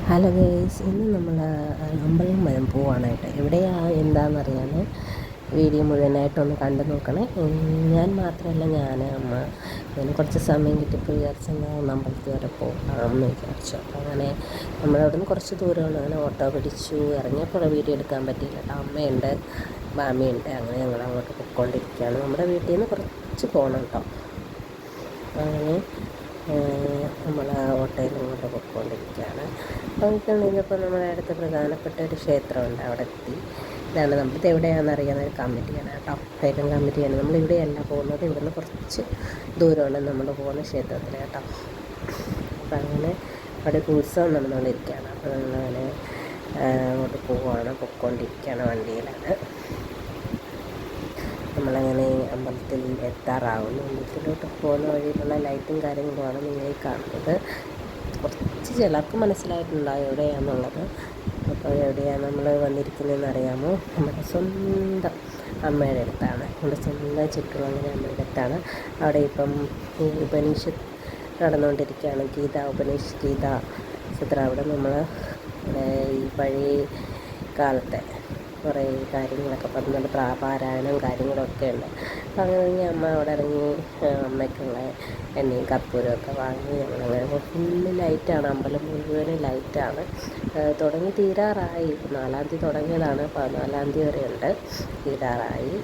Hello guys, ഇന്ന് നമ്മൾ അമ്പലം വരെ പോവാനായിട്ട് എന്താണെന്നറിയാൻ വീഡിയോ മുഴുവനായിട്ടൊന്ന് കണ്ടു നോക്കണേ. ഞാൻ മാത്രമല്ല, ഞാൻ അമ്മ അതിന് കുറച്ച് സമയം കിട്ടിയപ്പോൾ വിചാരിച്ചെന്നാൽ അമ്പലത്തിൽ വരെ പോകാമെന്ന് വിചാരിച്ചു. അപ്പോൾ അങ്ങനെ നമ്മളവിടെ നിന്ന് കുറച്ച് ദൂരമാണ്. അങ്ങനെ ഓട്ടോ പിടിച്ചു ഇറങ്ങിയപ്പോൾ വീഡിയോ എടുക്കാൻ പറ്റിയില്ല കേട്ടോ. അമ്മയുണ്ട്, മാമിയുണ്ട്. അങ്ങനെ ഞങ്ങൾ അങ്ങോട്ട് പൊയ്ക്കൊണ്ടിരിക്കുകയാണ്. നമ്മുടെ വീട്ടിൽ നിന്ന് കുറച്ച് പോകണം കേട്ടോ. അങ്ങനെ നമ്മൾ ആ ഓട്ടോയിൽ ഇങ്ങോട്ട് പൊയ്ക്കൊണ്ടിരിക്കുകയാണ്. അപ്പോൾ കഴിഞ്ഞപ്പോൾ നമ്മുടെ അടുത്ത് പ്രധാനപ്പെട്ട ഒരു ക്ഷേത്രമുണ്ട്, അവിടെ എത്തി. ഇതാണ് നമ്മളിത് എവിടെയാണെന്ന് അറിയാവുന്ന ഒരു കമ്മിറ്റിയാണ് കേട്ടോ. ക്ഷേത്രം കമ്മിറ്റിയാണ്. നമ്മളിവിടെയല്ല പോകുന്നത്, ഇവിടുന്ന് കുറച്ച് ദൂരമാണ് നമ്മൾ പോകുന്ന ക്ഷേത്രത്തിൽ കേട്ടോ. അപ്പം അങ്ങനെ അവിടെ ഉത്സവം നടന്നുകൊണ്ടിരിക്കുകയാണ്. അപ്പോൾ നമ്മളങ്ങനെ അങ്ങോട്ട് പൊയ്ക്കൊണ്ടിരിക്കുകയാണ്, വണ്ടിയിലാണ്. നമ്മളങ്ങനെ അമ്പലത്തിൽ എത്താറാവുന്നു. അമ്പലത്തിലോട്ട് പോകുന്ന വഴിയിലുള്ള ലൈറ്റും കാര്യങ്ങളുമാണ് നിങ്ങൾ കാണുന്നത്. കുറച്ച് ചിലർക്ക് മനസ്സിലായിട്ടുണ്ടാകും എവിടെയാണെന്നുള്ളത്. അപ്പോൾ എവിടെയാണ് നമ്മൾ വന്നിരിക്കുന്നതെന്ന് അറിയാമോ? നമ്മുടെ സ്വന്തം അമ്മയുടെ അടുത്താണ്. നമ്മുടെ സ്വന്തം ചുറ്റുളങ്ങനെ അമ്മയുടെ അടുത്താണ്. അവിടെ ഇപ്പം ഉപനിഷത്ത് നടന്നുകൊണ്ടിരിക്കുകയാണ്. ഗീത ചിത്രം. അവിടെ നമ്മൾ ഈ പഴയ കാലത്തെ കുറേ കാര്യങ്ങളൊക്കെ പറഞ്ഞുകൊണ്ട് പാരായണം കാര്യങ്ങളൊക്കെ ഉണ്ട്. അപ്പം അങ്ങനെ അമ്മ അവിടെ ഇറങ്ങി അമ്മയ്ക്കുള്ള എണ്ണയും കർപ്പൂരമൊക്കെ വാങ്ങി ഞങ്ങളങ്ങനെ ഫുള്ള് ലൈറ്റാണ്. അമ്പലം മുഴുവനും ലൈറ്റാണ്. തുടങ്ങി തീരാറായി. 4-ാം തീയതി തുടങ്ങിയതാണ്, 14-ാം തീയതി വരെ ഉണ്ട്. തീരാറായി.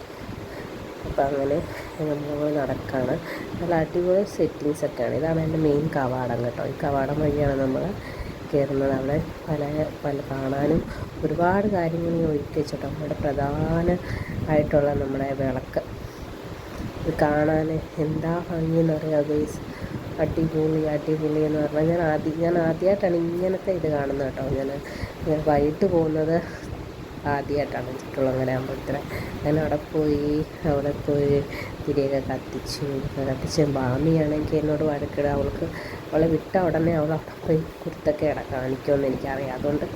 അപ്പോൾ അങ്ങനെ നമ്മൾ നടക്കുകയാണ്. നല്ല അടിപൊളി സെറ്റിങ്സൊക്കെയാണ്. ഇതാണ് എൻ്റെ മെയിൻ കവാടം കേട്ടോ. ഈ കവാടം വഴിയാണ് നമ്മൾ കയറുന്നത്. അവിടെ പല കാണാനും ഒരുപാട് കാര്യങ്ങൾ ഒരുക്കി വെച്ചിട്ടോ. നമ്മുടെ പ്രധാനമായിട്ടുള്ള നമ്മുടെ വിളക്ക് ഇത് കാണാൻ എന്താ ഭംഗിയെന്ന് അറിയാം ഗൈസ്. അടിപൊളി എന്ന് പറഞ്ഞാൽ ഞാൻ ആദ്യമായിട്ടാണ് ഇങ്ങനത്തെ ഇത് കാണുന്നത് കേട്ടോ. ഞാൻ വൈകിട്ട് പോകുന്നത് ആദ്യമായിട്ടാണ് ചുറ്റുളങ്ങര അമ്പലത്തിൽ. ഞാൻ അവിടെ പോയി തിരിയൊക്കെ കത്തിച്ച് ബാമിയാണെങ്കിൽ എന്നോട് വഴക്കിടുക. അവളെ വിട്ട ഉടനെ അവൾ അവിടെ പോയി കുരുത്തക്കേട കാണിക്കുമെന്ന് എനിക്കറിയാം. അതുകൊണ്ട്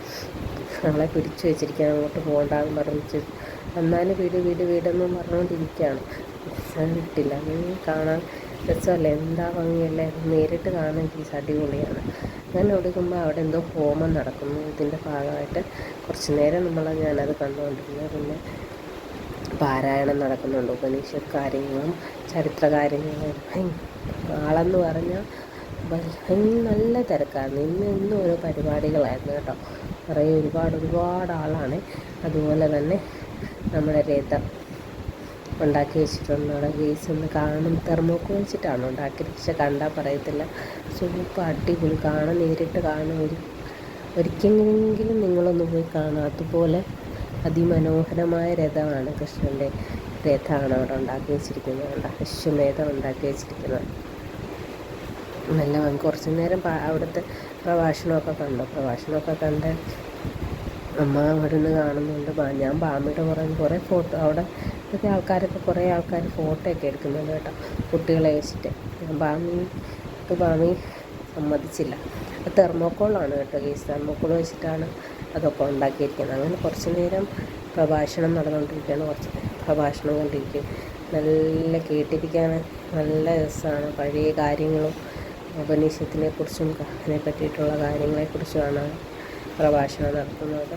അവളെ പിടിച്ചു വെച്ചിരിക്കാൻ അങ്ങോട്ട് പോകണ്ടെന്ന് പറഞ്ഞിട്ട് എന്നാലും വീടെന്നും പറഞ്ഞുകൊണ്ടിരിക്കുകയാണ്. വിട്ടില്ല. കാണാൻ രസമല്ലേ, എന്താ ഭംഗിയല്ലേ, നേരിട്ട് കാണാൻ അടിപൊളിയാണ്. അങ്ങനെ ഒടുക്കുമ്പോൾ അവിടെ എന്തോ ഹോമം നടക്കുന്നു. ഇതിൻ്റെ ഭാഗമായിട്ട് കുറച്ച് നേരം ഞാനത് കണ്ടുകൊണ്ടിരുന്നു. പിന്നെ പാരായണം നടക്കുന്നുണ്ട്, ഉപനിഷത്ത് കാര്യങ്ങളും ചരിത്ര കാര്യങ്ങളും. ആളെന്ന് പറഞ്ഞാൽ നല്ല തിരക്കായിരുന്നു. ഇന്നും ഓരോ പരിപാടികളായിരുന്നു കേട്ടോ. കുറേ ഒരുപാട് ആളാണ്. അതുപോലെ തന്നെ നമ്മുടെ രഥം ഉണ്ടാക്കി വെച്ചിട്ടുണ്ട്. അവിടെ ഗേസ് ഒന്ന് കാണും. തെർമോക്കോൾ വെച്ചിട്ടാണ് ഉണ്ടാക്കിയത്. പക്ഷെ കണ്ടാൽ പറയത്തില്ല, സൂപ്പർ അടിപൊളി. നേരിട്ട് കാണാൻ ഒരിക്കലെങ്കിലും നിങ്ങളൊന്ന് പോയി കാണാം. അതുപോലെ അതിമനോഹരമായ രഥമാണ്, കൃഷ്ണൻ്റെ രഥമാണ് അവിടെ ഉണ്ടാക്കി വെച്ചിരിക്കുന്നത്. അശ്വമേധം ഉണ്ടാക്കി വെച്ചിരിക്കുന്നത്. നല്ല കുറച്ച് നേരം അവിടുത്തെ പ്രഭാഷണമൊക്കെ കണ്ട് അമ്മ അവിടെ നിന്ന് കാണുന്നുണ്ട്. ഞാൻ ബാമിയുടെ കുറേ ഫോട്ടോ അവിടെ കുറേ ആൾക്കാർ ഫോട്ടോ ഒക്കെ എടുക്കുന്നുണ്ട് കേട്ടോ, കുട്ടികളെ വെച്ചിട്ട്. ബാമി സമ്മതിച്ചില്ല. തെർമോക്കോളാണ് കേട്ടോ കേസ്. തെർമോക്കോൾ വെച്ചിട്ടാണ് അതൊക്കെ ഉണ്ടാക്കിയിരിക്കുന്നത്. അങ്ങനെ കുറച്ച് നേരം പ്രഭാഷണം നടന്നുകൊണ്ടിരിക്കുകയാണ്. കുറച്ച് പ്രഭാഷണം കണ്ടിരിക്കും. നല്ല കേട്ടിരിക്കാൻ നല്ല രസമാണ്. പഴയ കാര്യങ്ങളും ഉപനിഷത്തിനെ കുറിച്ചും അതിനെ പറ്റിയിട്ടുള്ള കാര്യങ്ങളെക്കുറിച്ചുമാണ് പ്രഭാഷണം നടത്തുന്നത്.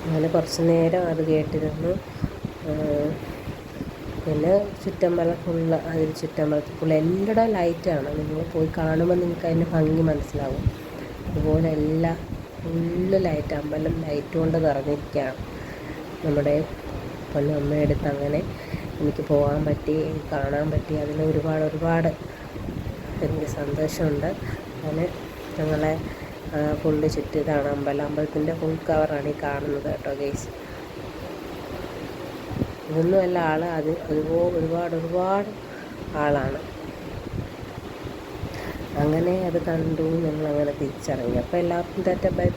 അങ്ങനെ കുറച്ച് നേരം അത് കേട്ടിരുന്നു. പിന്നെ ചുറ്റമ്പലത്തിൽ ഫുള്ള് എല്ലായിടവും ലൈറ്റാണ്. നിങ്ങൾ പോയി കാണുമ്പോൾ നിങ്ങൾക്ക് അതിൻ്റെ ഭംഗി മനസ്സിലാവും. അതുപോലെ ഫുള്ള് ലൈറ്റ്, അമ്പലം ലൈറ്റ് കൊണ്ട് നിറഞ്ഞിരിക്കുകയാണ്. നമ്മുടെ പൊന്നമ്മയെടുത്ത് അങ്ങനെ എനിക്ക് പോകാൻ പറ്റി, കാണാൻ പറ്റി. അതിൽ ഒരുപാട് എനിക്ക് സന്തോഷമുണ്ട്. അങ്ങനെ ഞങ്ങളെ ഫുള്ള് ചുറ്റിയതാണ് അമ്പലത്തിൻ്റെ ഫുൾ കവറാണ് ഈ കാണുന്നത് കേട്ടോ ഗൈസ്. ഇതൊന്നുമല്ല ആൾ, അതുപോലെ ഒരുപാട് ആളാണ്. അങ്ങനെ അത് കണ്ടു ഞങ്ങളങ്ങനെ തിരിച്ചിറങ്ങി. അപ്പോൾ എല്ലാവർക്കും ബൈ.